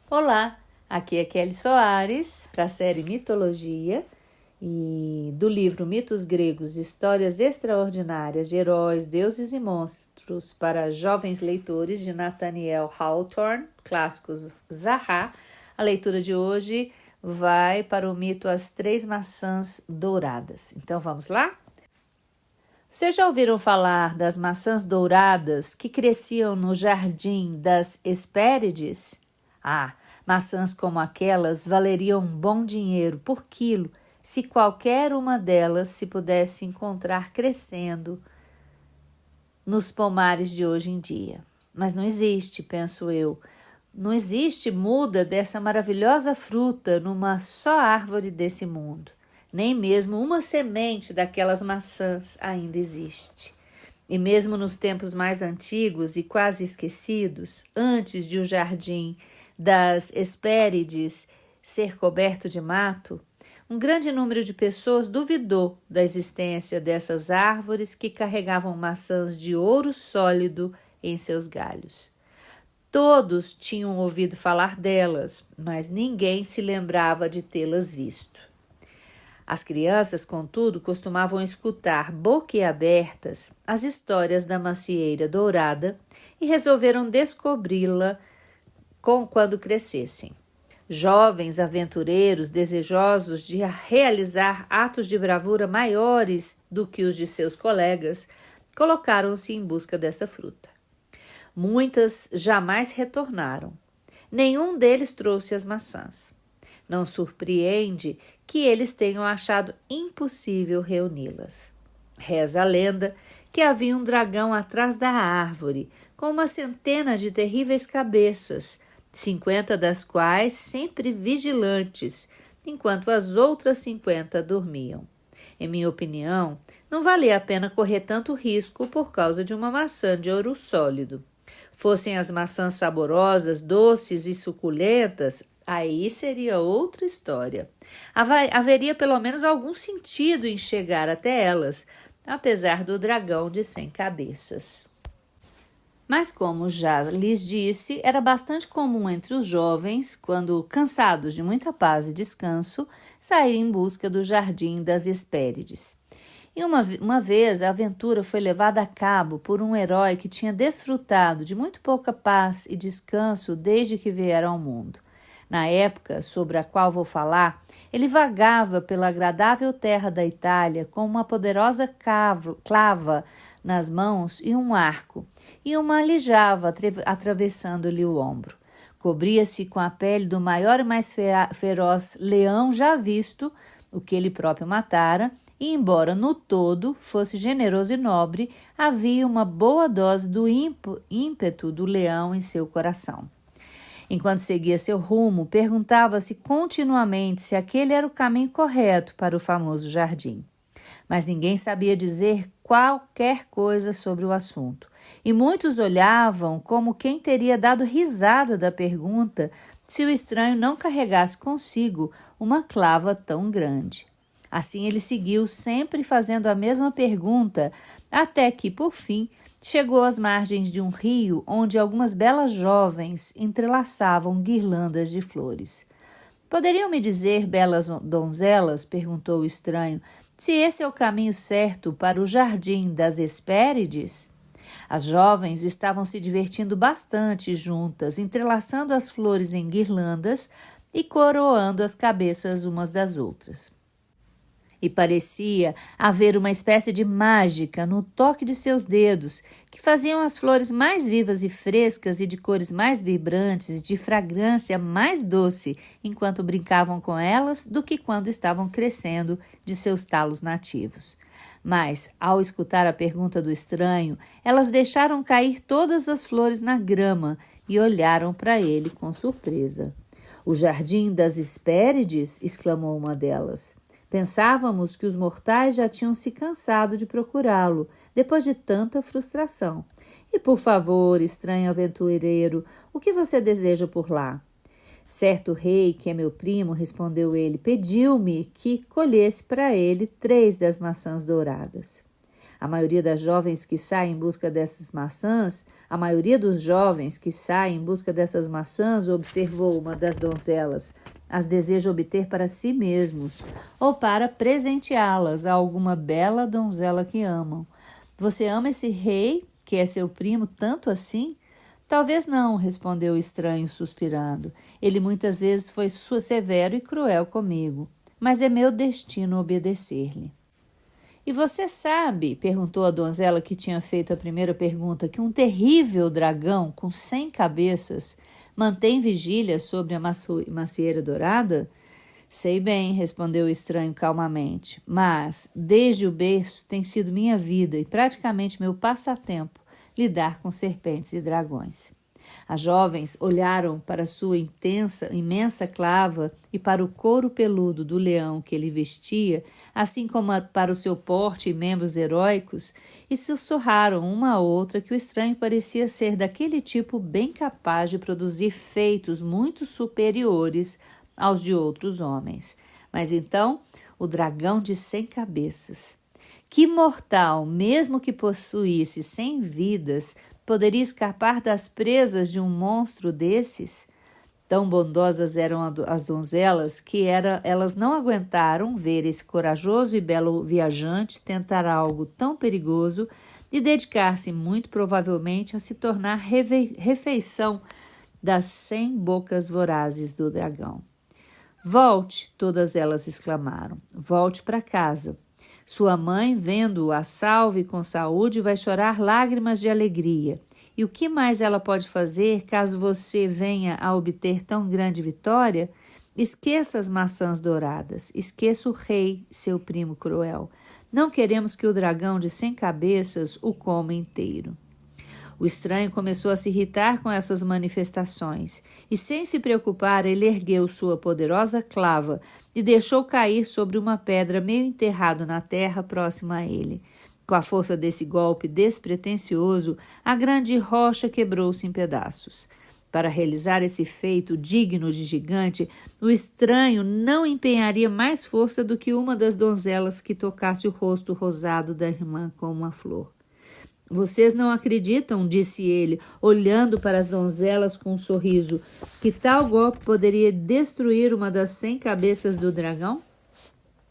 Olá, aqui é Kelly Soares para a série Mitologia e do livro Mitos Gregos, Histórias Extraordinárias de Heróis, Deuses e Monstros para Jovens Leitores, de Nathaniel Hawthorne, clássicos Zaha. A leitura de hoje vai para o mito As Três Maçãs Douradas. Então vamos lá? Vocês já ouviram falar das maçãs douradas que cresciam no jardim das Hespérides? Maçãs como aquelas valeriam um bom dinheiro por quilo se qualquer uma delas se pudesse encontrar crescendo nos pomares de hoje em dia. Mas não existe, penso eu. Não existe muda dessa maravilhosa fruta numa só árvore desse mundo. Nem mesmo uma semente daquelas maçãs ainda existe. E mesmo nos tempos mais antigos e quase esquecidos, antes de o jardim das Hespérides ser coberto de mato, um grande número de pessoas duvidou da existência dessas árvores que carregavam maçãs de ouro sólido em seus galhos. Todos tinham ouvido falar delas, mas ninguém se lembrava de tê-las visto. As crianças, contudo, costumavam escutar boquiabertas as histórias da macieira dourada e resolveram descobri-la quando crescessem. Jovens aventureiros desejosos de realizar atos de bravura maiores do que os de seus colegas, colocaram-se em busca dessa fruta. Muitas jamais retornaram. Nenhum deles trouxe as maçãs. Não surpreende que eles tenham achado impossível reuni-las. Reza a lenda que havia um dragão atrás da árvore, com uma centena de terríveis cabeças, 50 das quais sempre vigilantes, enquanto as outras 50 dormiam. Em minha opinião, não valia a pena correr tanto risco por causa de uma maçã de ouro sólido. Fossem as maçãs saborosas, doces e suculentas, aí seria outra história. Haveria pelo menos algum sentido em chegar até elas, apesar do dragão de 100 cabeças. Mas, como já lhes disse, era bastante comum entre os jovens, quando cansados de muita paz e descanso, sair em busca do jardim das Hespérides. E uma vez a aventura foi levada a cabo por um herói que tinha desfrutado de muito pouca paz e descanso desde que viera ao mundo. Na época sobre a qual vou falar, ele vagava pela agradável terra da Itália com uma poderosa clava nas mãos e um arco, e uma aljava atravessando-lhe o ombro. Cobria-se com a pele do maior e mais feroz leão já visto, o que ele próprio matara, e embora no todo fosse generoso e nobre, havia uma boa dose do ímpeto do leão em seu coração. Enquanto seguia seu rumo, perguntava-se continuamente se aquele era o caminho correto para o famoso jardim. Mas ninguém sabia dizer qualquer coisa sobre o assunto, e muitos olhavam como quem teria dado risada da pergunta se o estranho não carregasse consigo uma clava tão grande. Assim ele seguiu, sempre fazendo a mesma pergunta, até que, por fim, chegou às margens de um rio onde algumas belas jovens entrelaçavam guirlandas de flores. "Poderiam me dizer, belas donzelas", perguntou o estranho, "se esse é o caminho certo para o jardim das Hespérides?" As jovens estavam se divertindo bastante juntas, entrelaçando as flores em guirlandas e coroando as cabeças umas das outras. E parecia haver uma espécie de mágica no toque de seus dedos, que faziam as flores mais vivas e frescas e de cores mais vibrantes e de fragrância mais doce enquanto brincavam com elas do que quando estavam crescendo de seus talos nativos. Mas, ao escutar a pergunta do estranho, elas deixaram cair todas as flores na grama e olharam para ele com surpresa. "O jardim das Hespérides?", exclamou uma delas. "Pensávamos que os mortais já tinham se cansado de procurá-lo, depois de tanta frustração. E, por favor, estranho aventureiro, o que você deseja por lá?" "Certo rei, que é meu primo", respondeu ele, "pediu-me que colhesse para ele 3 das maçãs douradas." A maioria das jovens que saem em busca dessas maçãs, a maioria dos jovens que saem em busca dessas maçãs, observou uma das donzelas, as deseja obter para si mesmos ou para presenteá-las a alguma bela donzela que amam. Você ama esse rei, que é seu primo, tanto assim? Talvez não, respondeu o estranho, suspirando. Ele muitas vezes foi severo e cruel comigo, mas é meu destino obedecer-lhe. E você sabe, perguntou a donzela que tinha feito a primeira pergunta, que um terrível dragão com 100 cabeças mantém vigília sobre a macieira dourada? Sei bem, respondeu o estranho calmamente, mas, desde o berço, tem sido minha vida e praticamente meu passatempo lidar com serpentes e dragões. As jovens olharam para sua imensa clava e para o couro peludo do leão que ele vestia, assim como para o seu porte e membros heróicos, e sussurraram uma a outra que o estranho parecia ser daquele tipo bem capaz de produzir feitos muito superiores aos de outros homens. Mas então, o dragão de 100 cabeças. Que mortal, mesmo que possuísse 100 vidas, poderia escapar das presas de um monstro desses? Tão bondosas eram as donzelas que elas não aguentaram ver esse corajoso e belo viajante tentar algo tão perigoso e dedicar-se muito provavelmente a se tornar refeição das 100 bocas vorazes do dragão. Volte, todas elas exclamaram, volte para casa. Sua mãe, vendo-o a salvo e com saúde, vai chorar lágrimas de alegria. E o que mais ela pode fazer caso você venha a obter tão grande vitória? Esqueça as maçãs douradas, esqueça o rei, seu primo cruel. Não queremos que o dragão de 100 cabeças o coma inteiro. O estranho começou a se irritar com essas manifestações e, sem se preocupar, ele ergueu sua poderosa clava e deixou cair sobre uma pedra meio enterrado na terra próxima a ele. Com a força desse golpe despretensioso, a grande rocha quebrou-se em pedaços. Para realizar esse feito digno de gigante, o estranho não empenharia mais força do que uma das donzelas que tocasse o rosto rosado da irmã com uma flor. Vocês não acreditam, disse ele, olhando para as donzelas com um sorriso, que tal golpe poderia destruir uma das 100 cabeças do dragão?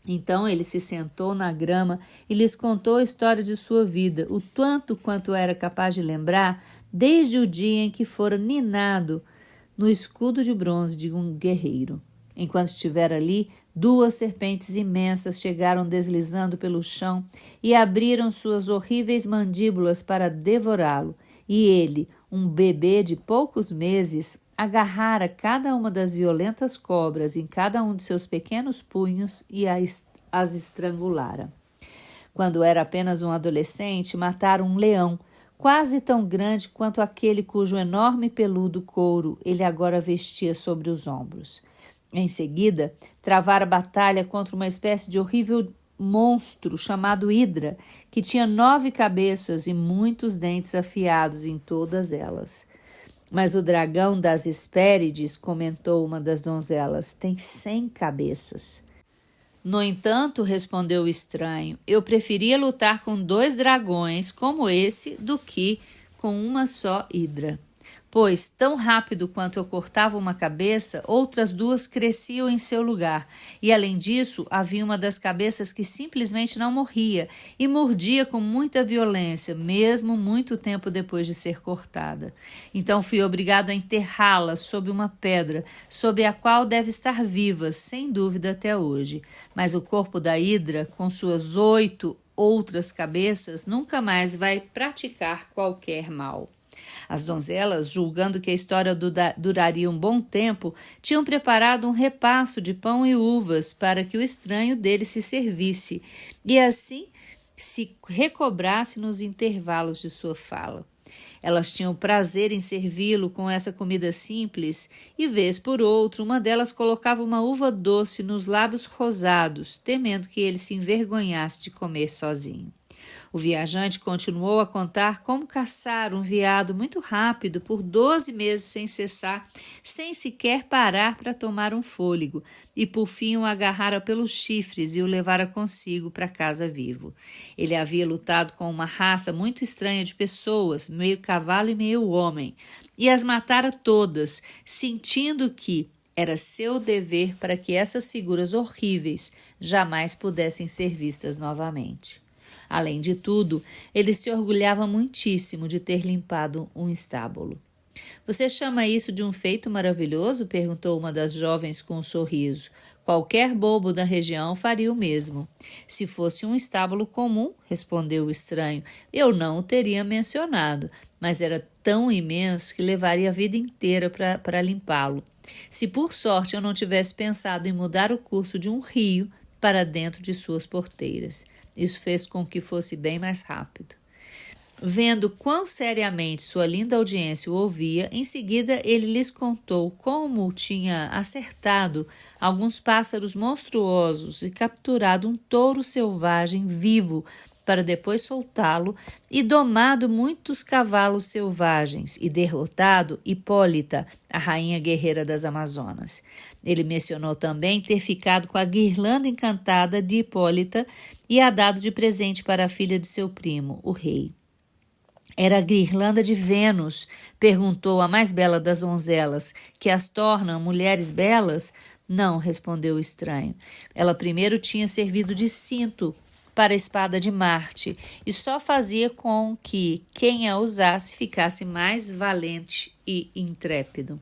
Então ele se sentou na grama e lhes contou a história de sua vida, o tanto quanto era capaz de lembrar, desde o dia em que fora ninado no escudo de bronze de um guerreiro. Enquanto estivera ali, 2 serpentes imensas chegaram deslizando pelo chão e abriram suas horríveis mandíbulas para devorá-lo. E ele, um bebê de poucos meses, agarrara cada uma das violentas cobras em cada um de seus pequenos punhos e as estrangulara. Quando era apenas um adolescente, mataram um leão, quase tão grande quanto aquele cujo enorme peludo couro ele agora vestia sobre os ombros. Em seguida, travara batalha contra uma espécie de horrível monstro chamado Hidra, que tinha 9 cabeças e muitos dentes afiados em todas elas. Mas o dragão das Hespérides, comentou uma das donzelas, tem 100 cabeças. No entanto, respondeu o estranho, eu preferia lutar com 2 dragões como esse do que com uma só Hidra. Pois, tão rápido quanto eu cortava uma cabeça, outras 2 cresciam em seu lugar, e além disso, havia uma das cabeças que simplesmente não morria e mordia com muita violência, mesmo muito tempo depois de ser cortada. Então fui obrigado a enterrá-la sob uma pedra, sob a qual deve estar viva, sem dúvida até hoje. Mas o corpo da Hidra, com suas 8 outras cabeças, nunca mais vai praticar qualquer mal. As donzelas, julgando que a história duraria um bom tempo, tinham preparado um repasso de pão e uvas para que o estranho dele se servisse e assim se recobrasse nos intervalos de sua fala. Elas tinham prazer em servi-lo com essa comida simples e, vez por outra, uma delas colocava uma uva doce nos lábios rosados, temendo que ele se envergonhasse de comer sozinho. O viajante continuou a contar como caçar um veado muito rápido por 12 meses sem cessar, sem sequer parar para tomar um fôlego, e por fim o agarrara pelos chifres e o levara consigo para casa vivo. Ele havia lutado com uma raça muito estranha de pessoas, meio cavalo e meio homem, e as matara todas, sentindo que era seu dever para que essas figuras horríveis jamais pudessem ser vistas novamente. Além de tudo, ele se orgulhava muitíssimo de ter limpado um estábulo. Você chama isso de um feito maravilhoso? Perguntou uma das jovens com um sorriso. Qualquer bobo da região faria o mesmo. Se fosse um estábulo comum, respondeu o estranho, eu não o teria mencionado, mas era tão imenso que levaria a vida inteira para limpá-lo. Se por sorte eu não tivesse pensado em mudar o curso de um rio para dentro de suas porteiras. Isso fez com que fosse bem mais rápido. Vendo quão seriamente sua linda audiência o ouvia, em seguida ele lhes contou como tinha acertado alguns pássaros monstruosos e capturado um touro selvagem vivo para depois soltá-lo, e domado muitos cavalos selvagens e derrotado Hipólita, a rainha guerreira das Amazonas. Ele mencionou também ter ficado com a guirlanda encantada de Hipólita e a dado de presente para a filha de seu primo, o rei. Era a guirlanda de Vênus? Perguntou a mais bela das donzelas, que as tornam mulheres belas? Não, respondeu o estranho. Ela primeiro tinha servido de cinto para a espada de Marte e só fazia com que quem a usasse ficasse mais valente e intrépido.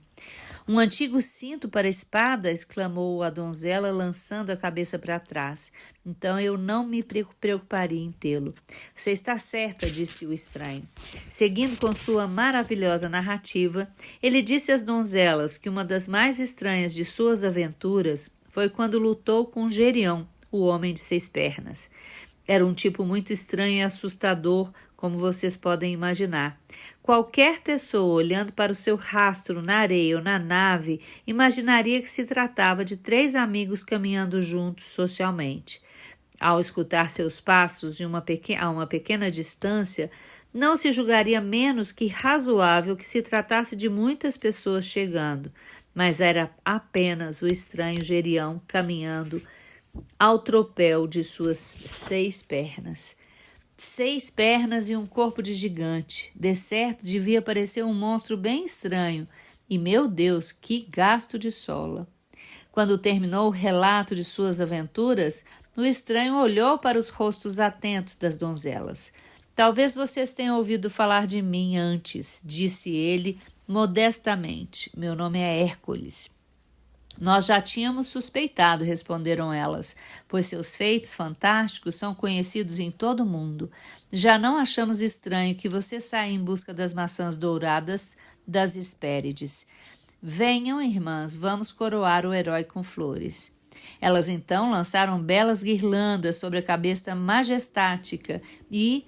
Um antigo cinto para a espada? Exclamou a donzela, lançando a cabeça para trás. Então eu não me preocuparia em tê-lo. Você está certa, disse o estranho. Seguindo com sua maravilhosa narrativa, ele disse às donzelas que uma das mais estranhas de suas aventuras foi quando lutou com Gerião, o homem de 6 pernas. Era um tipo muito estranho e assustador, como vocês podem imaginar. Qualquer pessoa olhando para o seu rastro na areia ou na nave imaginaria que se tratava de 3 amigos caminhando juntos socialmente. Ao escutar seus passos a uma pequena distância, não se julgaria menos que razoável que se tratasse de muitas pessoas chegando, mas era apenas o estranho Gerião caminhando ao tropel de suas 6 pernas. 6 pernas e um corpo de gigante. De certo, devia parecer um monstro bem estranho. E, meu Deus, que gasto de sola! Quando terminou o relato de suas aventuras, o estranho olhou para os rostos atentos das donzelas. Talvez vocês tenham ouvido falar de mim antes, disse ele modestamente. Meu nome é Hércules. Nós já tínhamos suspeitado, responderam elas, pois seus feitos fantásticos são conhecidos em todo o mundo. Já não achamos estranho que você saia em busca das maçãs douradas das Hespérides. Venham, irmãs, vamos coroar o herói com flores. Elas então lançaram belas guirlandas sobre a cabeça majestática e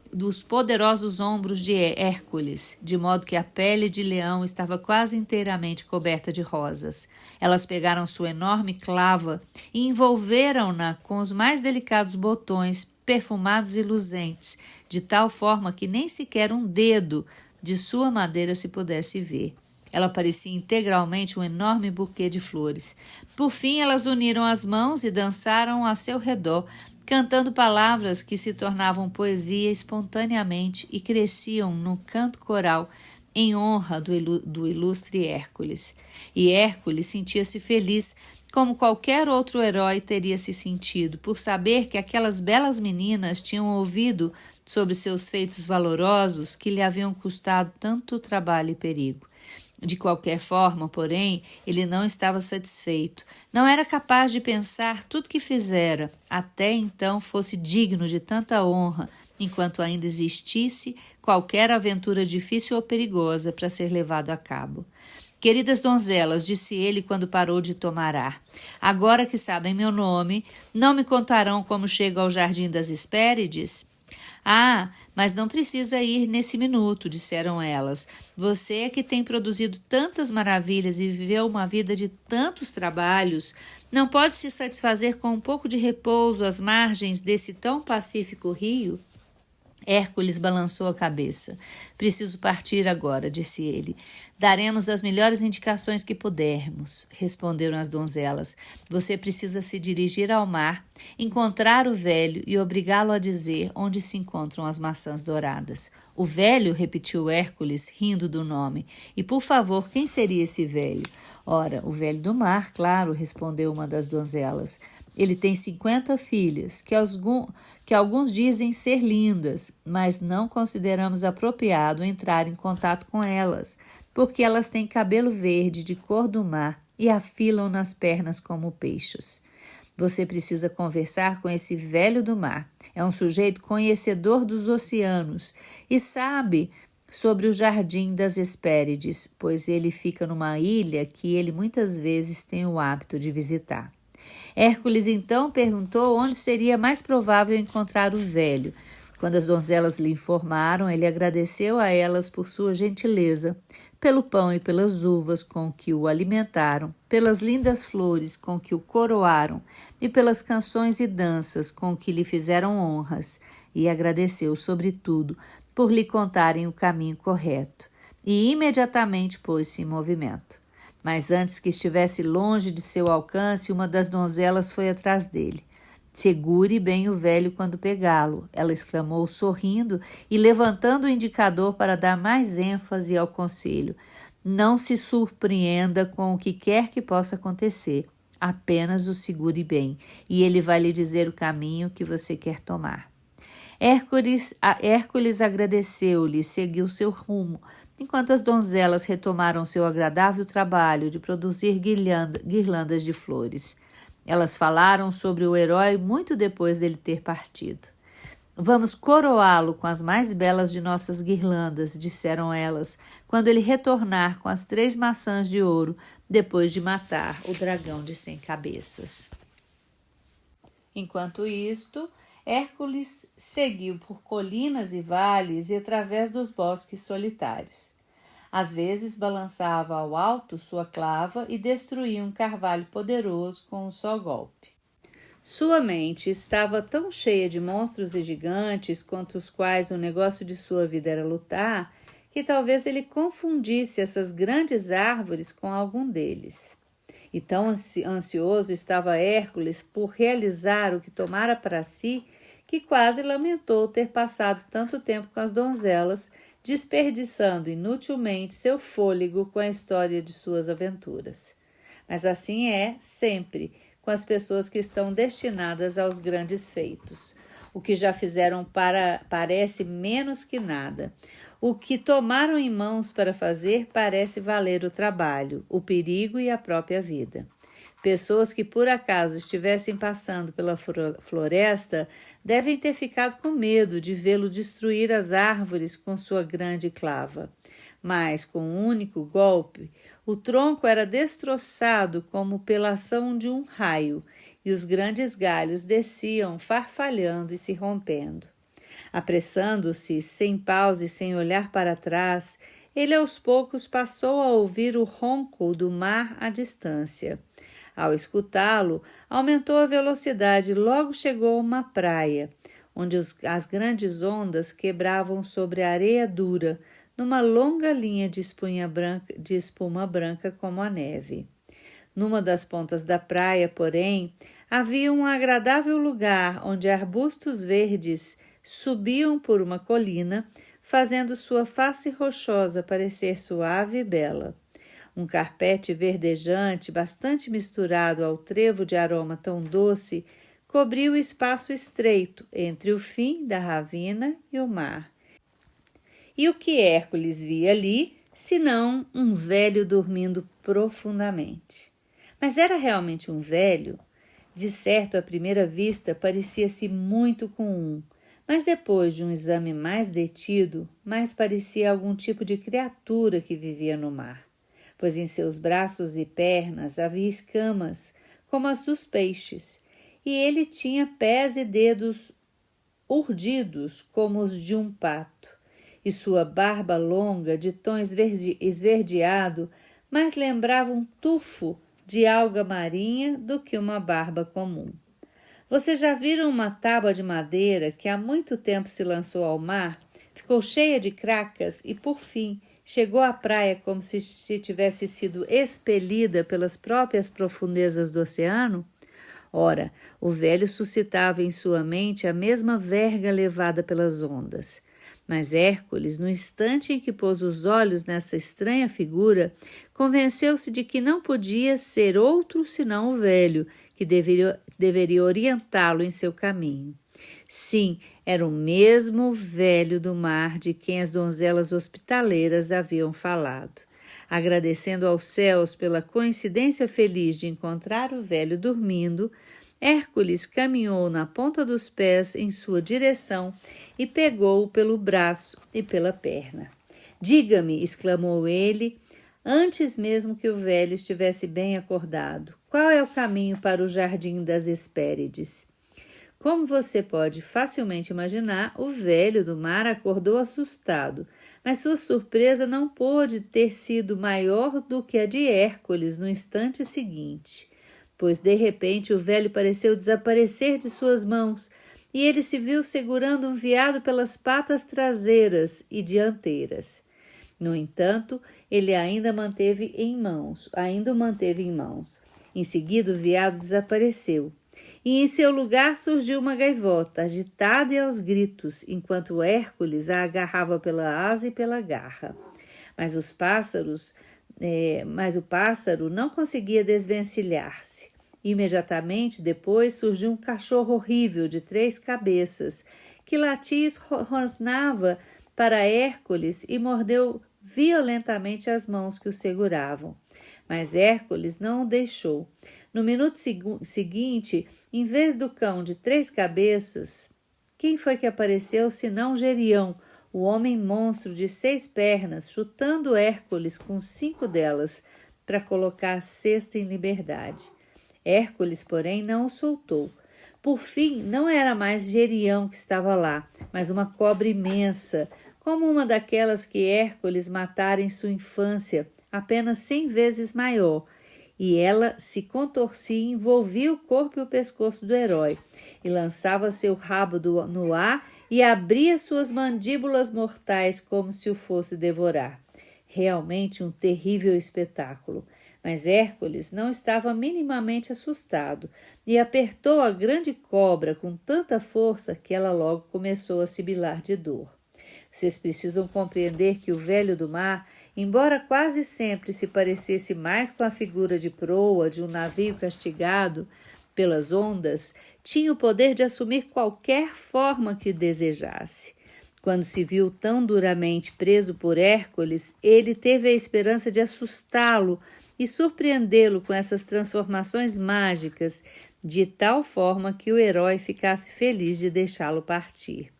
dos poderosos ombros de Hércules, de modo que a pele de leão estava quase inteiramente coberta de rosas. Elas pegaram sua enorme clava e envolveram-na com os mais delicados botões, perfumados e luzentes, de tal forma que nem sequer um dedo de sua madeira se pudesse ver. Ela parecia integralmente um enorme buquê de flores. Por fim, elas uniram as mãos e dançaram a seu redor, cantando palavras que se tornavam poesia espontaneamente e cresciam no canto coral em honra do ilustre Hércules. E Hércules sentia-se feliz, como qualquer outro herói teria se sentido, por saber que aquelas belas meninas tinham ouvido sobre seus feitos valorosos que lhe haviam custado tanto trabalho e perigo. De qualquer forma, porém, ele não estava satisfeito. Não era capaz de pensar tudo que fizera, até então fosse digno de tanta honra, enquanto ainda existisse qualquer aventura difícil ou perigosa para ser levado a cabo. Queridas donzelas, disse ele quando parou de tomar ar, agora que sabem meu nome, não me contarão como chego ao Jardim das Hespérides? Ah, mas não precisa ir nesse minuto, disseram elas. Você é que tem produzido tantas maravilhas e viveu uma vida de tantos trabalhos, não pode se satisfazer com um pouco de repouso às margens desse tão pacífico rio? Hércules balançou a cabeça. Preciso partir agora, disse ele. Daremos as melhores indicações que pudermos, responderam as donzelas. Você precisa se dirigir ao mar, encontrar o velho e obrigá-lo a dizer onde se encontram as maçãs douradas. O velho, repetiu Hércules, rindo do nome. E, por favor, quem seria esse velho? Ora, o velho do mar, claro, respondeu uma das donzelas. Ele tem 50 filhas, que alguns dizem ser lindas, mas não consideramos apropriado entrar em contato com elas, porque elas têm cabelo verde de cor do mar e afilam nas pernas como peixes. Você precisa conversar com esse velho do mar. É um sujeito conhecedor dos oceanos e sabe sobre o jardim das Hespérides, pois ele fica numa ilha que ele muitas vezes tem o hábito de visitar. Hércules então perguntou onde seria mais provável encontrar o velho. Quando as donzelas lhe informaram, ele agradeceu a elas por sua gentileza, pelo pão e pelas uvas com que o alimentaram, pelas lindas flores com que o coroaram e pelas canções e danças com que lhe fizeram honras, e agradeceu, sobretudo, por lhe contarem o caminho correto, e imediatamente pôs-se em movimento. Mas antes que estivesse longe de seu alcance, uma das donzelas foi atrás dele. Segure bem o velho quando pegá-lo, ela exclamou sorrindo e levantando o indicador para dar mais ênfase ao conselho. Não se surpreenda com o que quer que possa acontecer. Apenas o segure bem, e ele vai lhe dizer o caminho que você quer tomar. Hércules agradeceu-lhe e seguiu seu rumo, enquanto as donzelas retomaram seu agradável trabalho de produzir guirlandas de flores. Elas falaram sobre o herói muito depois dele ter partido. Vamos coroá-lo com as mais belas de nossas guirlandas, disseram elas, quando ele retornar com as 3 maçãs de ouro, depois de matar o dragão de 100 cabeças. Enquanto isto, Hércules seguiu por colinas e vales e através dos bosques solitários. Às vezes balançava ao alto sua clava e destruía um carvalho poderoso com um só golpe. Sua mente estava tão cheia de monstros e gigantes contra os quais o negócio de sua vida era lutar, que talvez ele confundisse essas grandes árvores com algum deles. E tão ansioso estava Hércules por realizar o que tomara para si, que quase lamentou ter passado tanto tempo com as donzelas, desperdiçando inutilmente seu fôlego com a história de suas aventuras. Mas assim é sempre com as pessoas que estão destinadas aos grandes feitos. O que já fizeram parece menos que nada. O que tomaram em mãos para fazer parece valer o trabalho, o perigo e a própria vida. Pessoas que por acaso estivessem passando pela floresta devem ter ficado com medo de vê-lo destruir as árvores com sua grande clava. Mas, com um único golpe, o tronco era destroçado como pela ação de um raio, e os grandes galhos desciam farfalhando e se rompendo. Apressando-se, sem pausa e sem olhar para trás, ele aos poucos passou a ouvir o ronco do mar à distância. Ao escutá-lo, aumentou a velocidade e logo chegou a uma praia, onde as grandes ondas quebravam sobre a areia dura, numa longa linha de espuma branca como a neve. Numa das pontas da praia, porém, havia um agradável lugar onde arbustos verdes subiam por uma colina, fazendo sua face rochosa parecer suave e bela. Um carpete verdejante, bastante misturado ao trevo de aroma tão doce, cobriu o espaço estreito entre o fim da ravina e o mar. E o que Hércules via ali, senão um velho dormindo profundamente? Mas era realmente um velho? De certo, à primeira vista, parecia-se muito com um, mas depois de um exame mais detido, mais parecia algum tipo de criatura que vivia no mar, pois em seus braços e pernas havia escamas, como as dos peixes, e ele tinha pés e dedos urdidos como os de um pato, e sua barba longa, de tom esverdeado, mais lembrava um tufo de alga marinha do que uma barba comum. Você já viram uma tábua de madeira que há muito tempo se lançou ao mar, ficou cheia de cracas e, por fim, chegou à praia como se tivesse sido expelida pelas próprias profundezas do oceano? Ora, o velho suscitava em sua mente a mesma verga levada pelas ondas. Mas Hércules, no instante em que pôs os olhos nessa estranha figura, convenceu-se de que não podia ser outro senão o velho, que deveria orientá-lo em seu caminho. Sim, era o mesmo velho do mar de quem as donzelas hospitaleiras haviam falado. Agradecendo aos céus pela coincidência feliz de encontrar o velho dormindo, Hércules caminhou na ponta dos pés em sua direção e pegou-o pelo braço e pela perna. Diga-me, exclamou ele, antes mesmo que o velho estivesse bem acordado, qual é o caminho para o jardim das Hespérides? Como você pode facilmente imaginar, o velho do mar acordou assustado, mas sua surpresa não pôde ter sido maior do que a de Hércules no instante seguinte, pois de repente o velho pareceu desaparecer de suas mãos e ele se viu segurando um veado pelas patas traseiras e dianteiras. No entanto, ele ainda o manteve em mãos. Em seguida, o veado desapareceu. E em seu lugar surgiu uma gaivota, agitada e aos gritos, enquanto Hércules a agarrava pela asa e pela garra. Mas o pássaro não conseguia desvencilhar-se. Imediatamente depois surgiu um cachorro horrível de 3 cabeças, que latia e rosnava para Hércules e mordeu violentamente as mãos que o seguravam. Mas Hércules não o deixou. No minuto seguinte, em vez do cão de 3 cabeças, quem foi que apareceu senão Gerião, o homem monstro de 6 pernas, chutando Hércules com 5 delas para colocar a sexta em liberdade. Hércules, porém, não o soltou. Por fim, não era mais Gerião que estava lá, mas uma cobra imensa, como uma daquelas que Hércules matara em sua infância, apenas 100 vezes maior, e ela se contorcia e envolvia o corpo e o pescoço do herói, e lançava seu rabo no ar e abria suas mandíbulas mortais como se o fosse devorar. Realmente um terrível espetáculo. Mas Hércules não estava minimamente assustado e apertou a grande cobra com tanta força que ela logo começou a sibilar de dor. Vocês precisam compreender que o velho do mar, embora quase sempre se parecesse mais com a figura de proa de um navio castigado pelas ondas, tinha o poder de assumir qualquer forma que desejasse. Quando se viu tão duramente preso por Hércules, ele teve a esperança de assustá-lo e surpreendê-lo com essas transformações mágicas, de tal forma que o herói ficasse feliz de deixá-lo partir.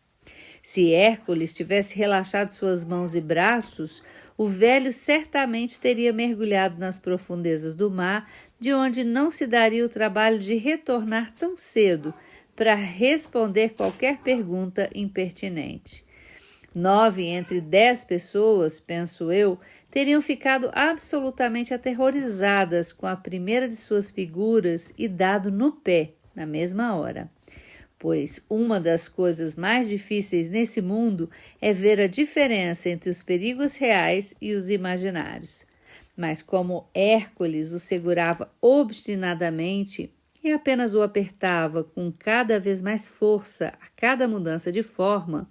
Se Hércules tivesse relaxado suas mãos e braços, o velho certamente teria mergulhado nas profundezas do mar, de onde não se daria o trabalho de retornar tão cedo para responder qualquer pergunta impertinente. 9 entre 10 pessoas, penso eu, teriam ficado absolutamente aterrorizadas com a primeira de suas figuras e dado no pé na mesma hora. Pois uma das coisas mais difíceis nesse mundo é ver a diferença entre os perigos reais e os imaginários. Mas como Hércules o segurava obstinadamente e apenas o apertava com cada vez mais força a cada mudança de forma,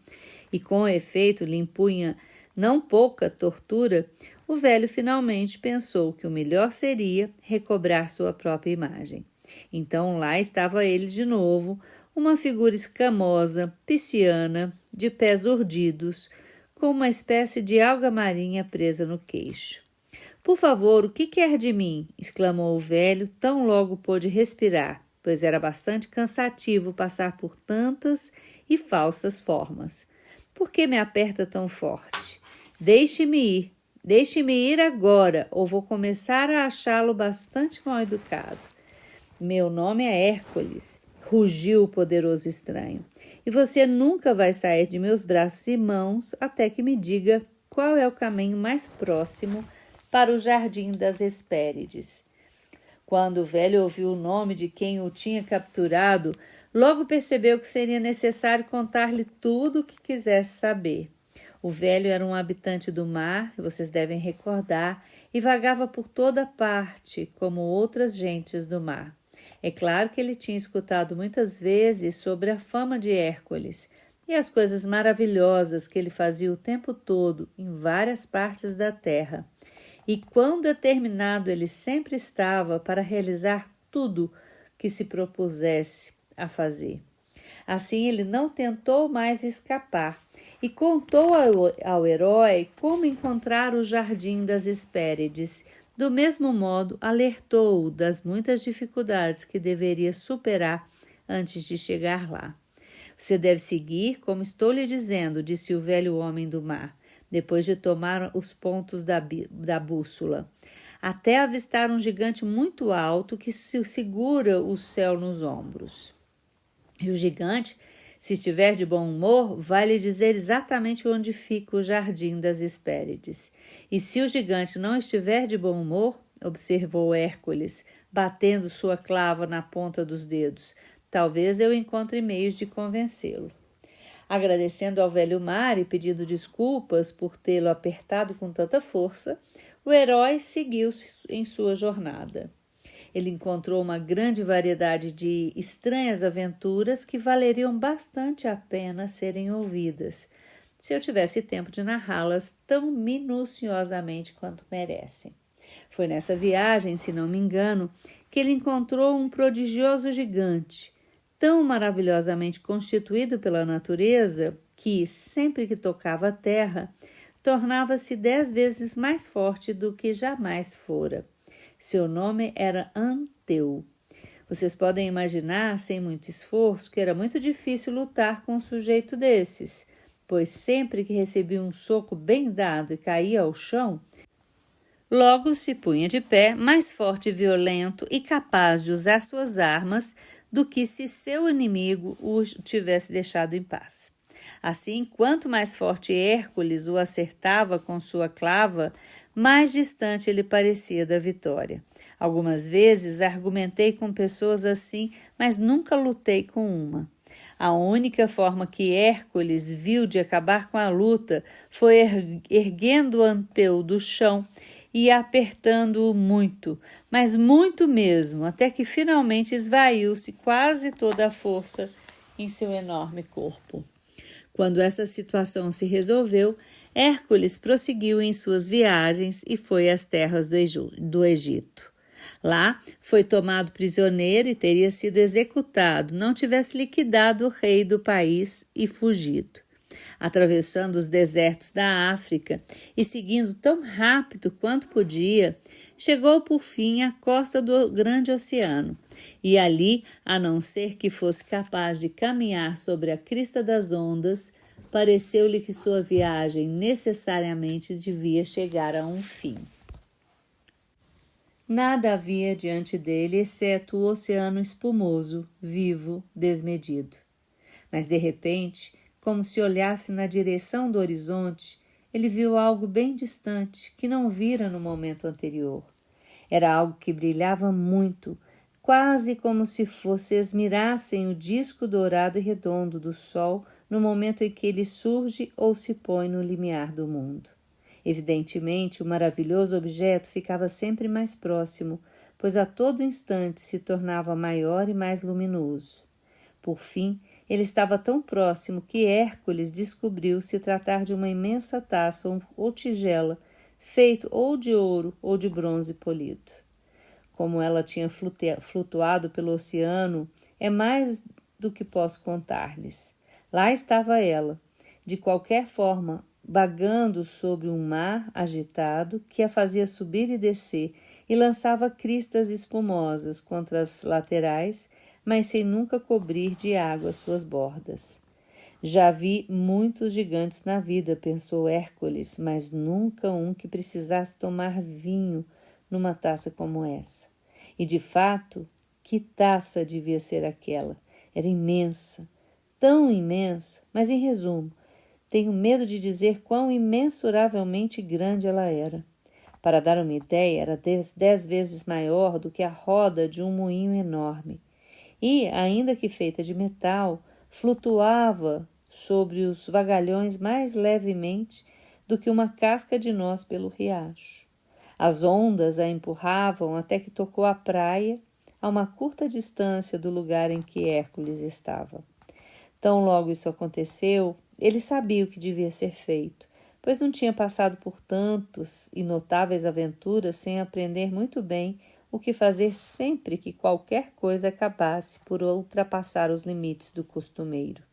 e com efeito lhe impunha não pouca tortura, o velho finalmente pensou que o melhor seria recobrar sua própria imagem. Então lá estava ele de novo, uma figura escamosa, pisciana, de pés urdidos, com uma espécie de alga marinha presa no queixo. Por favor, o que quer de mim? Exclamou o velho, tão logo pôde respirar, pois era bastante cansativo passar por tantas e falsas formas. Por que me aperta tão forte? Deixe-me ir agora, ou vou começar a achá-lo bastante mal educado. Meu nome é Hércules, rugiu o poderoso estranho, e você nunca vai sair de meus braços e mãos até que me diga qual é o caminho mais próximo para o jardim das Hespérides. Quando o velho ouviu o nome de quem o tinha capturado, Logo percebeu que seria necessário contar-lhe tudo o que quisesse saber. O velho era um habitante do mar, vocês devem recordar, e vagava por toda parte, como outras gentes do mar. É claro que ele tinha escutado muitas vezes sobre a fama de Hércules e as coisas maravilhosas que ele fazia o tempo todo em várias partes da terra. E quão determinado ele sempre estava para realizar tudo que se propusesse a fazer. Assim, ele não tentou mais escapar e contou ao herói como encontrar o jardim das Hespérides. Do mesmo modo, alertou-o das muitas dificuldades que deveria superar antes de chegar lá. Você deve seguir como estou lhe dizendo, disse o velho homem do mar, depois de tomar os pontos da bússola, até avistar um gigante muito alto que se segura o céu nos ombros. E o gigante, se estiver de bom humor, vai lhe dizer exatamente onde fica o jardim das Hespérides. E se o gigante não estiver de bom humor, observou Hércules, batendo sua clava na ponta dos dedos, talvez eu encontre meios de convencê-lo. Agradecendo ao velho mar e pedindo desculpas por tê-lo apertado com tanta força, o herói seguiu em sua jornada. Ele encontrou uma grande variedade de estranhas aventuras que valeriam bastante a pena serem ouvidas, se eu tivesse tempo de narrá-las tão minuciosamente quanto merecem. Foi nessa viagem, se não me engano, que ele encontrou um prodigioso gigante, tão maravilhosamente constituído pela natureza que, sempre que tocava a terra, tornava-se 10 vezes mais forte do que jamais fora. Seu nome era Anteu. Vocês podem imaginar, sem muito esforço, que era muito difícil lutar com um sujeito desses, pois sempre que recebia um soco bem dado e caía ao chão, logo se punha de pé, mais forte e violento e capaz de usar suas armas do que se seu inimigo o tivesse deixado em paz. Assim, quanto mais forte Hércules o acertava com sua clava, mais distante ele parecia da vitória. Algumas vezes argumentei com pessoas assim, mas nunca lutei com uma. A única forma que Hércules viu de acabar com a luta foi erguendo Anteu do chão e apertando-o muito, mas muito mesmo, até que finalmente esvaiu-se quase toda a força em seu enorme corpo. Quando essa situação se resolveu, Hércules prosseguiu em suas viagens e foi às terras do Egito. Lá foi tomado prisioneiro e teria sido executado, não tivesse liquidado o rei do país e fugido. Atravessando os desertos da África e seguindo tão rápido quanto podia, chegou por fim à costa do grande oceano. E ali, a não ser que fosse capaz de caminhar sobre a crista das ondas, pareceu-lhe que sua viagem necessariamente devia chegar a um fim. Nada havia diante dele exceto o oceano espumoso, vivo, desmedido. Mas, de repente, como se olhasse na direção do horizonte, ele viu algo bem distante que não vira no momento anterior. Era algo que brilhava muito, quase como se vocês mirassem o disco dourado e redondo do sol no momento em que ele surge ou se põe no limiar do mundo. Evidentemente, o maravilhoso objeto ficava sempre mais próximo, pois a todo instante se tornava maior e mais luminoso. Por fim, ele estava tão próximo que Hércules descobriu se tratar de uma imensa taça ou tigela, feito ou de ouro ou de bronze polido. Como ela tinha flutuado pelo oceano, é mais do que posso contar-lhes. Lá estava ela, de qualquer forma, vagando sobre um mar agitado que a fazia subir e descer e lançava cristas espumosas contra as laterais, mas sem nunca cobrir de água suas bordas. Já vi muitos gigantes na vida, pensou Hércules, mas nunca um que precisasse tomar vinho numa taça como essa. E, de fato, que taça devia ser aquela? Era imensa, tão imensa, mas, em resumo, tenho medo de dizer quão imensuravelmente grande ela era. Para dar uma ideia, era 10 vezes maior do que a roda de um moinho enorme. e, ainda que feita de metal, flutuava sobre os vagalhões mais levemente do que uma casca de noz pelo riacho. As ondas a empurravam até que tocou a praia, a uma curta distância do lugar em que Hércules estava. Tão logo isso aconteceu, ele sabia o que devia ser feito, pois não tinha passado por tantas e notáveis aventuras sem aprender muito bem o que fazer sempre que qualquer coisa acabasse por ultrapassar os limites do costumeiro.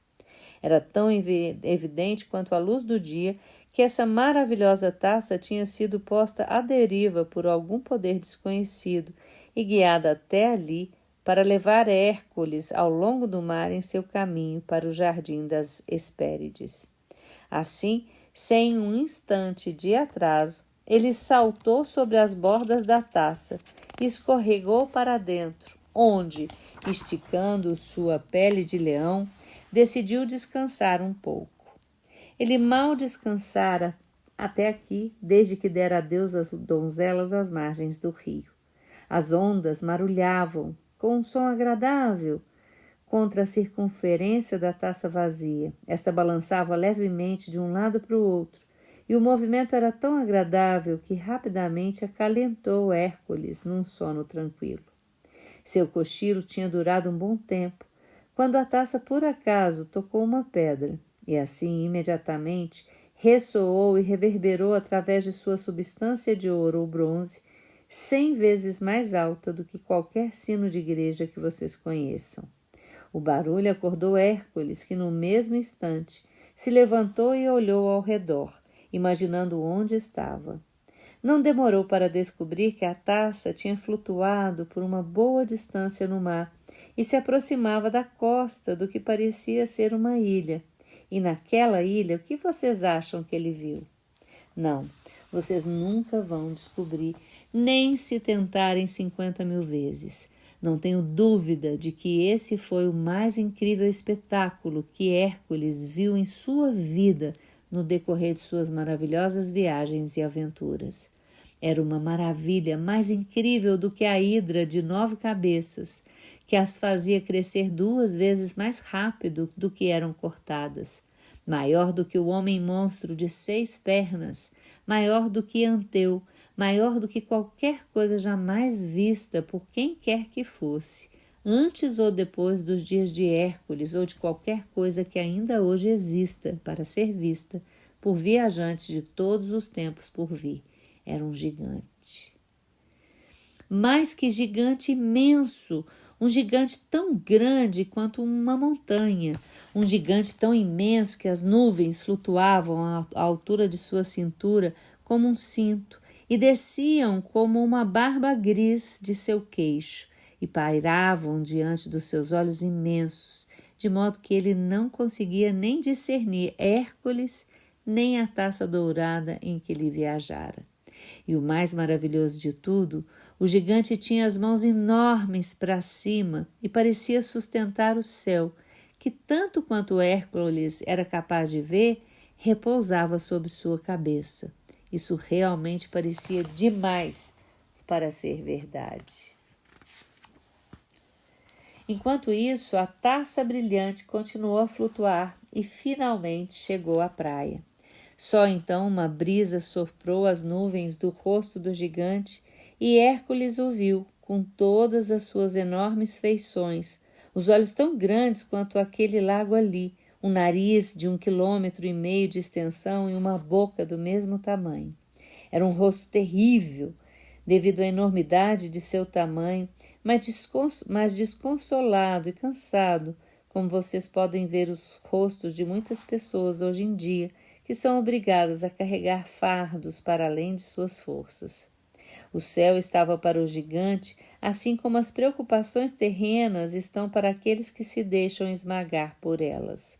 Era tão evidente quanto a luz do dia que essa maravilhosa taça tinha sido posta à deriva por algum poder desconhecido e guiada até ali para levar Hércules ao longo do mar em seu caminho para o jardim das Hespérides. Assim, sem um instante de atraso, ele saltou sobre as bordas da taça e escorregou para dentro, onde, esticando sua pele de leão, decidiu descansar um pouco. Ele mal descansara até aqui, desde que dera adeus às donzelas às margens do rio. As ondas marulhavam, com um som agradável, contra a circunferência da taça vazia. Esta balançava levemente de um lado para o outro, e o movimento era tão agradável que rapidamente acalentou Hércules num sono tranquilo. Seu cochilo tinha durado um bom tempo, quando a taça por acaso tocou uma pedra, e assim imediatamente ressoou e reverberou através de sua substância de ouro ou bronze, 100 vezes mais alta do que qualquer sino de igreja que vocês conheçam. O barulho acordou Hércules, que no mesmo instante se levantou e olhou ao redor, imaginando onde estava. Não demorou para descobrir que a taça tinha flutuado por uma boa distância no mar e se aproximava da costa do que parecia ser uma ilha. E naquela ilha, o que vocês acham que ele viu? Não, vocês nunca vão descobrir, nem se tentarem 50.000 vezes. Não tenho dúvida de que esse foi o mais incrível espetáculo que Hércules viu em sua vida no decorrer de suas maravilhosas viagens e aventuras. Era uma maravilha mais incrível do que a hidra de 9 cabeças, que as fazia crescer 2 vezes mais rápido do que eram cortadas, maior do que o homem-monstro de 6 pernas, maior do que Anteu, maior do que qualquer coisa jamais vista por quem quer que fosse, antes ou depois dos dias de Hércules ou de qualquer coisa que ainda hoje exista para ser vista por viajantes de todos os tempos por vir. Era um gigante. Mais que gigante, imenso, um gigante tão grande quanto uma montanha, um gigante tão imenso que as nuvens flutuavam à altura de sua cintura como um cinto e desciam como uma barba gris de seu queixo e pairavam diante dos seus olhos imensos, de modo que ele não conseguia nem discernir Hércules nem a taça dourada em que ele viajara. E o mais maravilhoso de tudo, o gigante tinha as mãos enormes para cima e parecia sustentar o céu, que tanto quanto Hércules era capaz de ver, repousava sobre sua cabeça. Isso realmente parecia demais para ser verdade. Enquanto isso, a taça brilhante continuou a flutuar e finalmente chegou à praia. Só então uma brisa soprou as nuvens do rosto do gigante e Hércules o viu, com todas as suas enormes feições, os olhos tão grandes quanto aquele lago ali, um nariz de 1,5 km de extensão e uma boca do mesmo tamanho. Era um rosto terrível, devido à enormidade de seu tamanho, mas desconsolado e cansado, como vocês podem ver os rostos de muitas pessoas hoje em dia, que são obrigadas a carregar fardos para além de suas forças. O céu estava para o gigante, assim como as preocupações terrenas estão para aqueles que se deixam esmagar por elas.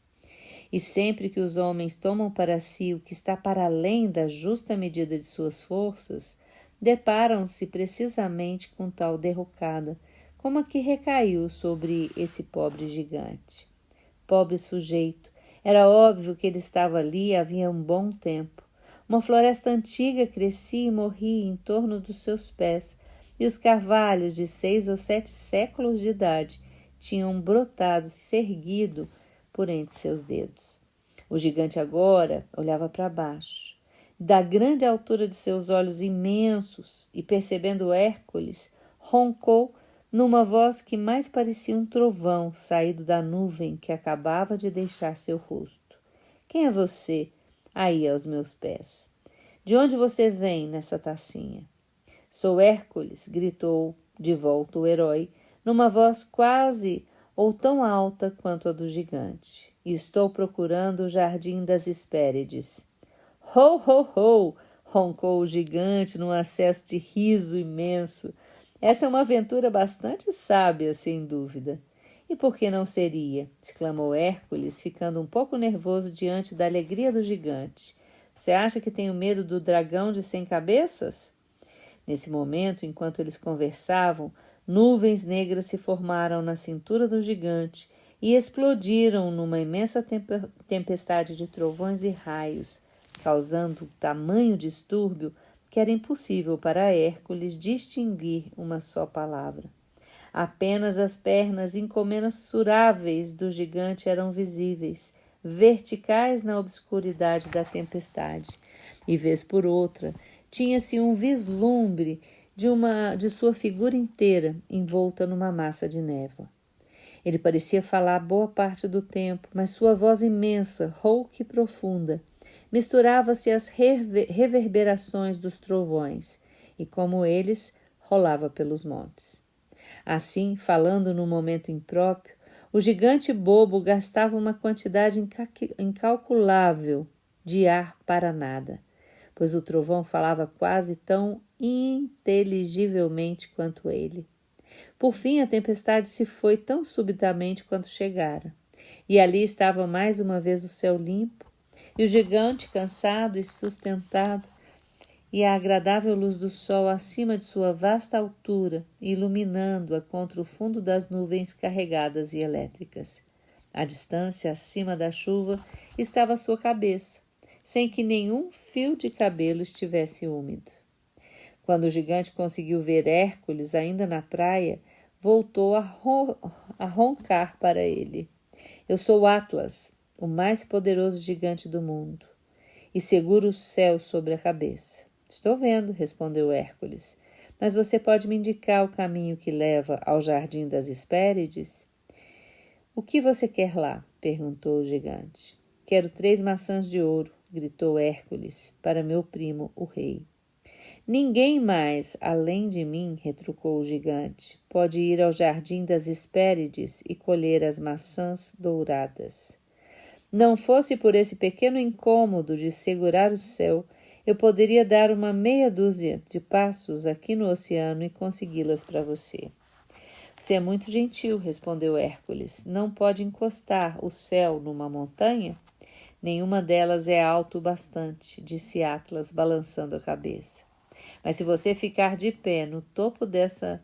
E sempre que os homens tomam para si o que está para além da justa medida de suas forças, deparam-se precisamente com tal derrocada, como a que recaiu sobre esse pobre gigante. Pobre sujeito! Era óbvio que ele estava ali havia um bom tempo. Uma floresta antiga crescia e morria em torno dos seus pés, e os carvalhos de 6 ou 7 séculos de idade tinham brotado, se erguido por entre seus dedos. O gigante agora olhava para baixo. Da grande altura de seus olhos imensos, e percebendo Hércules, roncou numa voz que mais parecia um trovão saído da nuvem que acabava de deixar seu rosto. Quem é você, aí aos meus pés? De onde você vem nessa tacinha? Sou Hércules, gritou de volta o herói, numa voz quase ou tão alta quanto a do gigante. E estou procurando o jardim das Hespérides. Ho, ho, ho! Roncou o gigante num acesso de riso imenso. Essa é uma aventura bastante sábia, sem dúvida. E por que não seria? Exclamou Hércules, ficando um pouco nervoso diante da alegria do gigante. Você acha que tenho medo do dragão de 100 cabeças? Nesse momento, enquanto eles conversavam, nuvens negras se formaram na cintura do gigante e explodiram numa imensa tempestade de trovões e raios, causando tamanho distúrbio que era impossível para Hércules distinguir uma só palavra. Apenas as pernas incomensuráveis do gigante eram visíveis, verticais na obscuridade da tempestade, e vez por outra tinha-se um vislumbre de sua figura inteira envolta numa massa de névoa. Ele parecia falar boa parte do tempo, mas sua voz imensa, rouca e profunda, misturava-se às reverberações dos trovões, e como eles, rolava pelos montes. Assim, falando num momento impróprio, o gigante bobo gastava uma quantidade incalculável de ar para nada, pois o trovão falava quase tão inteligivelmente quanto ele. Por fim, a tempestade se foi tão subitamente quanto chegara, e ali estava mais uma vez o céu limpo, e o gigante, cansado e sustentado, e a agradável luz do sol acima de sua vasta altura, iluminando-a contra o fundo das nuvens carregadas e elétricas. À distância, acima da chuva, estava a sua cabeça, sem que nenhum fio de cabelo estivesse úmido. Quando o gigante conseguiu ver Hércules ainda na praia, voltou a roncar para ele. Eu sou Atlas, o mais poderoso gigante do mundo, e seguro o céu sobre a cabeça. Estou vendo, respondeu Hércules, mas você pode me indicar o caminho que leva ao jardim das Hespérides? O que você quer lá? Perguntou o gigante. Quero 3 maçãs de ouro, gritou Hércules, para meu primo, o rei. Ninguém mais, além de mim, retrucou o gigante, pode ir ao jardim das Hespérides e colher as maçãs douradas. Não fosse por esse pequeno incômodo de segurar o céu, eu poderia dar uma meia dúzia de passos aqui no oceano e consegui-las para você. Você é muito gentil, respondeu Hércules. Não pode encostar o céu numa montanha? Nenhuma delas é alto o bastante, disse Atlas, balançando a cabeça. Mas se você ficar de pé no topo dessa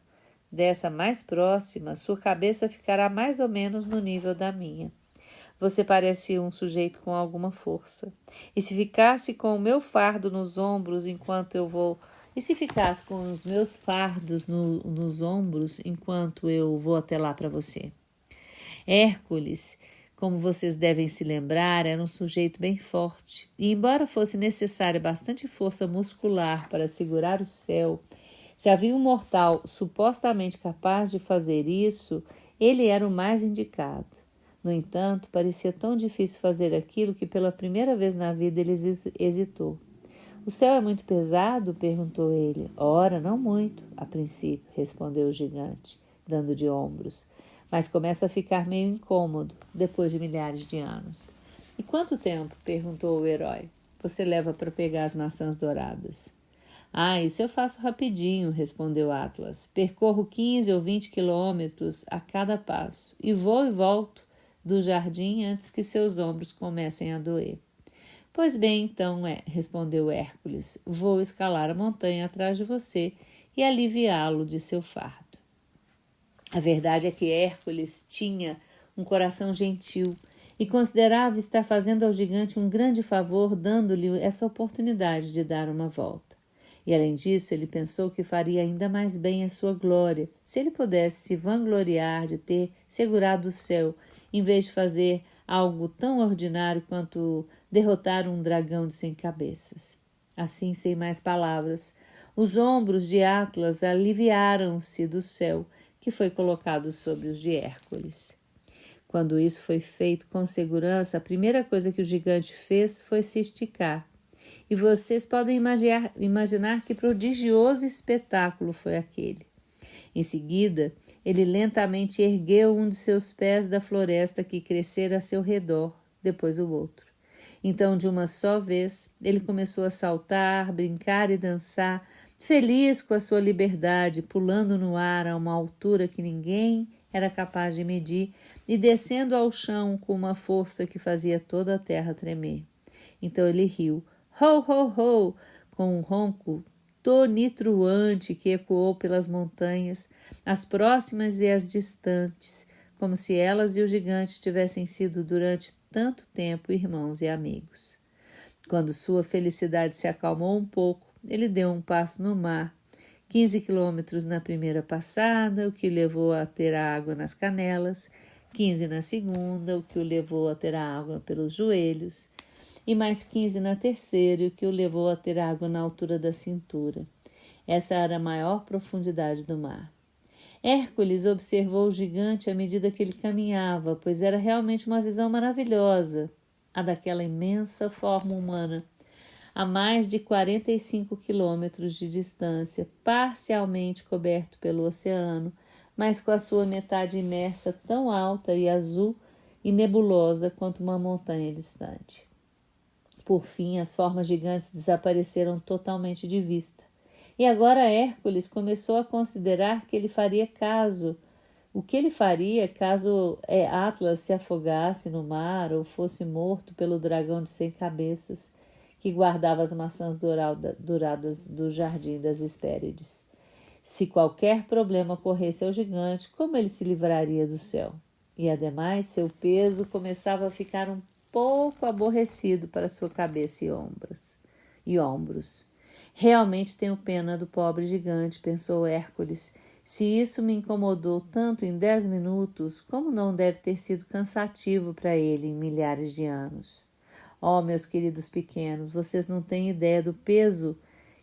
mais próxima, sua cabeça ficará mais ou menos no nível da minha. Você parece um sujeito com alguma força. E se ficasse com o meu fardo nos ombros enquanto eu vou... E se ficasse com os meus fardos nos ombros enquanto eu vou até lá para você? Hércules, como vocês devem se lembrar, era um sujeito bem forte. E embora fosse necessária bastante força muscular para segurar o céu, se havia um mortal supostamente capaz de fazer isso, ele era o mais indicado. No entanto, parecia tão difícil fazer aquilo que pela primeira vez na vida ele hesitou. O céu é muito pesado? Perguntou ele. Ora, não muito, a princípio, respondeu o gigante, dando de ombros. Mas começa a ficar meio incômodo, depois de milhares de anos. E quanto tempo? Perguntou o herói. Você leva para pegar as maçãs douradas? Isso eu faço rapidinho, respondeu Atlas. Percorro 15 ou 20 quilômetros a cada passo e vou e volto do jardim antes que seus ombros comecem a doer. Pois bem, então, respondeu Hércules, vou escalar a montanha atrás de você e aliviá-lo de seu fardo. A verdade é que Hércules tinha um coração gentil e considerava estar fazendo ao gigante um grande favor dando-lhe essa oportunidade de dar uma volta. E além disso, ele pensou que faria ainda mais bem à sua glória se ele pudesse se vangloriar de ter segurado o céu, em vez de fazer algo tão ordinário quanto derrotar um dragão de 100 cabeças. Assim, sem mais palavras, os ombros de Atlas aliviaram-se do céu, que foi colocado sobre os de Hércules. Quando isso foi feito com segurança, a primeira coisa que o gigante fez foi se esticar. E vocês podem imaginar que prodigioso espetáculo foi aquele. Em seguida, ele lentamente ergueu um de seus pés da floresta que crescera a seu redor, depois o outro. Então, de uma só vez, ele começou a saltar, brincar e dançar, feliz com a sua liberdade, pulando no ar a uma altura que ninguém era capaz de medir e descendo ao chão com uma força que fazia toda a terra tremer. Então ele riu, ho, ho, ho, com um ronco tonitruante que ecoou pelas montanhas, as próximas e as distantes, como se elas e o gigante tivessem sido durante tanto tempo irmãos e amigos. Quando sua felicidade se acalmou um pouco, ele deu um passo no mar, 15 quilômetros na primeira passada, o que o levou a ter a água nas canelas, 15 na segunda, o que o levou a ter a água pelos joelhos, e mais 15 na terceira, o que o levou a ter água na altura da cintura. Essa era a maior profundidade do mar. Hércules observou o gigante à medida que ele caminhava, pois era realmente uma visão maravilhosa, a daquela imensa forma humana, a mais de 45 quilômetros de distância, parcialmente coberto pelo oceano, mas com a sua metade imersa tão alta e azul e nebulosa quanto uma montanha distante. Por fim, as formas gigantes desapareceram totalmente de vista. E agora Hércules começou a considerar que ele faria caso. O que ele faria caso Atlas se afogasse no mar ou fosse morto pelo dragão de 100 cabeças que guardava as maçãs douradas do jardim das Hespérides? Se qualquer problema ocorresse ao gigante, como ele se livraria do céu? E, ademais, seu peso começava a ficar um pouco aborrecido para sua cabeça e ombros. Realmente tenho pena do pobre gigante, pensou Hércules. Se isso me incomodou tanto em 10 minutos, como não deve ter sido cansativo para ele em milhares de anos? Oh, meus queridos pequenos, vocês não têm ideia do peso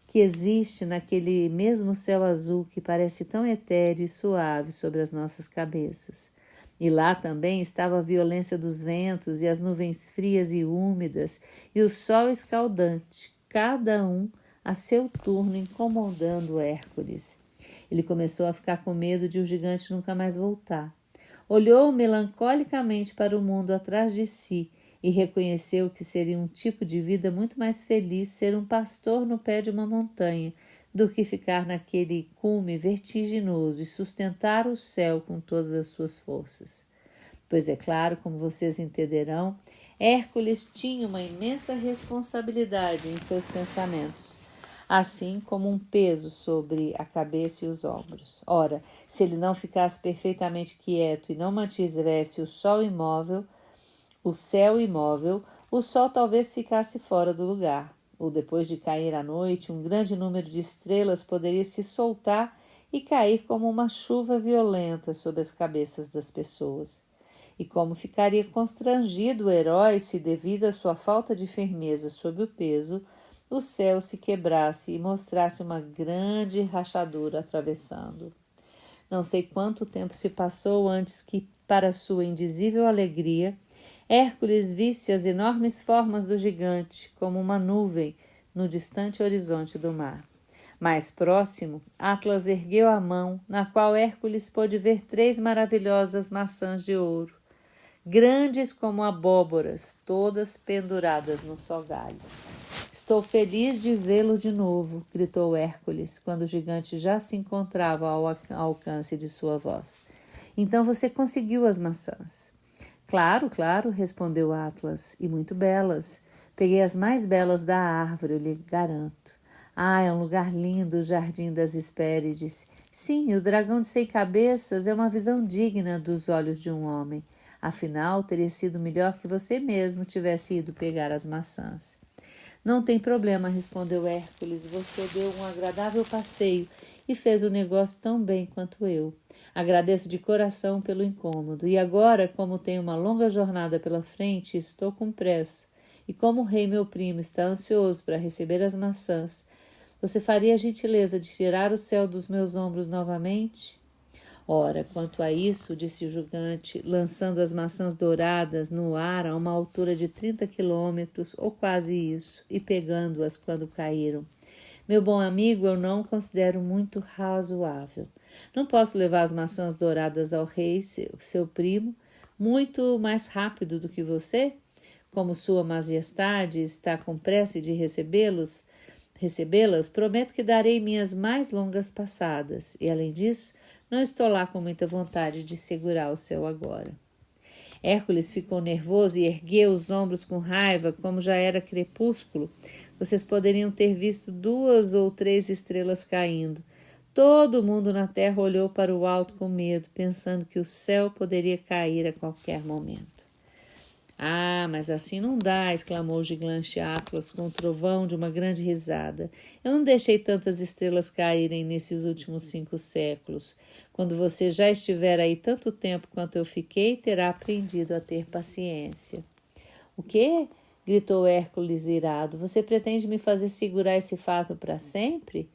que existe naquele mesmo céu azul que parece tão etéreo e suave sobre as nossas cabeças. E lá também estava a violência dos ventos e as nuvens frias e úmidas e o sol escaldante, cada um a seu turno incomodando Hércules. Ele começou a ficar com medo de o gigante nunca mais voltar. Olhou melancolicamente para o mundo atrás de si e reconheceu que seria um tipo de vida muito mais feliz ser um pastor no pé de uma montanha do que ficar naquele cume vertiginoso e sustentar o céu com todas as suas forças. Pois é claro, como vocês entenderão, Hércules tinha uma imensa responsabilidade em seus pensamentos, assim como um peso sobre a cabeça e os ombros. Ora, se ele não ficasse perfeitamente quieto e não mantivesse o céu imóvel, o sol talvez ficasse fora do lugar, ou depois de cair a noite, um grande número de estrelas poderia se soltar e cair como uma chuva violenta sobre as cabeças das pessoas. E como ficaria constrangido o herói se, devido à sua falta de firmeza sob o peso, o céu se quebrasse e mostrasse uma grande rachadura atravessando. Não sei quanto tempo se passou antes que, para sua indizível alegria, Hércules visse as enormes formas do gigante como uma nuvem no distante horizonte do mar. Mais próximo, Atlas ergueu a mão, na qual Hércules pôde ver 3 maravilhosas maçãs de ouro, grandes como abóboras, todas penduradas no galho. Estou feliz de vê-lo de novo, gritou Hércules, quando o gigante já se encontrava ao alcance de sua voz. Então você conseguiu as maçãs? Claro, claro, respondeu Atlas, e muito belas. Peguei as mais belas da árvore, eu lhe garanto. Ah, é um lugar lindo, o Jardim das Hespérides. Sim, o dragão de 100 cabeças é uma visão digna dos olhos de um homem. Afinal, teria sido melhor que você mesmo tivesse ido pegar as maçãs. Não tem problema, respondeu Hércules. Você deu um agradável passeio e fez o negócio tão bem quanto eu. Agradeço de coração pelo incômodo. E agora, como tenho uma longa jornada pela frente, estou com pressa. E como o rei meu primo está ansioso para receber as maçãs, você faria a gentileza de tirar o céu dos meus ombros novamente? Ora, quanto a isso, disse o gigante, lançando as maçãs douradas no ar a uma altura de 30 quilômetros, ou quase isso, e pegando-as quando caíram. Meu bom amigo, eu não considero muito razoável. Não posso levar as maçãs douradas ao rei, seu primo, muito mais rápido do que você? Como sua majestade está com pressa de recebê-las, prometo que darei minhas mais longas passadas, e além disso, não estou lá com muita vontade de segurar o céu agora. Hércules ficou nervoso e ergueu os ombros com raiva, como já era crepúsculo. Vocês poderiam ter visto 2 ou 3 estrelas caindo. Todo mundo na terra olhou para o alto com medo, pensando que o céu poderia cair a qualquer momento. Ah, mas assim não dá, exclamou o gigante Atlas com o trovão de uma grande risada. Eu não deixei tantas estrelas caírem nesses últimos 5 séculos. Quando você já estiver aí tanto tempo quanto eu fiquei, terá aprendido a ter paciência. O quê? Gritou Hércules irado. Você pretende me fazer segurar esse fato para sempre?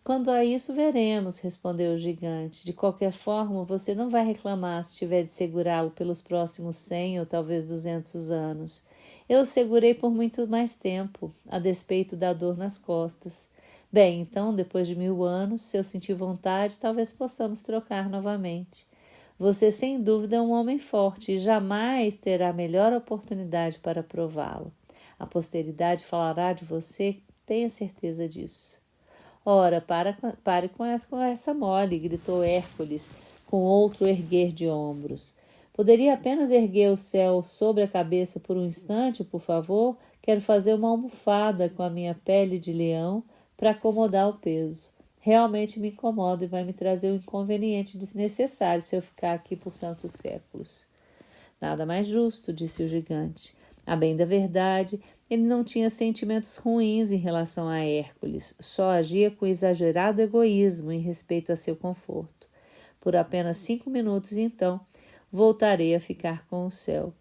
Quando a isso veremos, respondeu o gigante. De qualquer forma, você não vai reclamar se tiver de segurá-lo pelos próximos 100 ou talvez 200 anos. Eu o segurei por muito mais tempo, a despeito da dor nas costas. Bem, então, depois de 1000 anos, se eu sentir vontade, talvez possamos trocar novamente. Você, sem dúvida, é um homem forte e jamais terá melhor oportunidade para prová-lo. A posteridade falará de você, tenha certeza disso. Ora, pare com essa conversa mole, gritou Hércules, com outro erguer de ombros. Poderia apenas erguer o céu sobre a cabeça por um instante, por favor? Quero fazer uma almofada com a minha pele de leão para acomodar o peso. Realmente me incomoda e vai me trazer um inconveniente desnecessário se eu ficar aqui por tantos séculos. Nada mais justo, disse o gigante. A bem da verdade, ele não tinha sentimentos ruins em relação a Hércules, só agia com exagerado egoísmo em respeito a seu conforto. Por apenas 5 minutos, então, voltarei a ficar com o céu.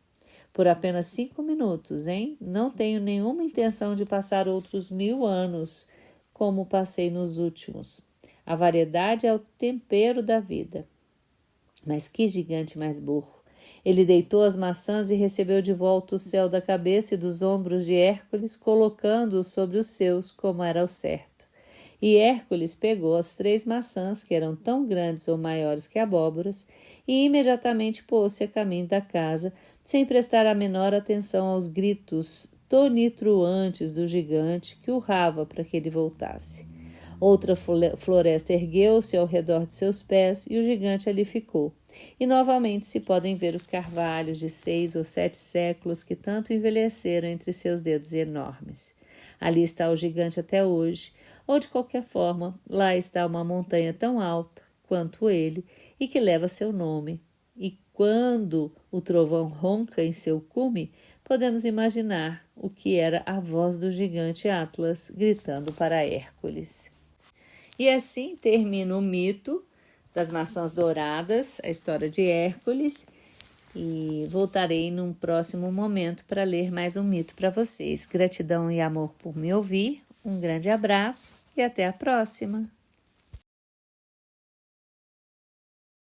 Por apenas 5 minutos, hein? Não tenho nenhuma intenção de passar outros 1000 anos, como passei nos últimos. A variedade é o tempero da vida. Mas que gigante mais burro! Ele deitou as maçãs e recebeu de volta o céu da cabeça e dos ombros de Hércules, colocando-o sobre os seus, como era o certo. E Hércules pegou as 3 maçãs, que eram tão grandes ou maiores que abóboras, e imediatamente pôs-se a caminho da casa, sem prestar a menor atenção aos gritos tonitruantes do gigante que urrava para que ele voltasse. Outra floresta ergueu-se ao redor de seus pés e o gigante ali ficou. E novamente se podem ver os carvalhos de 6 ou 7 séculos que tanto envelheceram entre seus dedos enormes. Ali está o gigante até hoje, ou de qualquer forma, lá está uma montanha tão alta quanto ele e que leva seu nome. E quando o trovão ronca em seu cume, podemos imaginar o que era a voz do gigante Atlas gritando para Hércules. E assim termina o mito das maçãs douradas, a história de Hércules, e voltarei num próximo momento para ler mais um mito para vocês. Gratidão e amor por me ouvir, um grande abraço e até a próxima!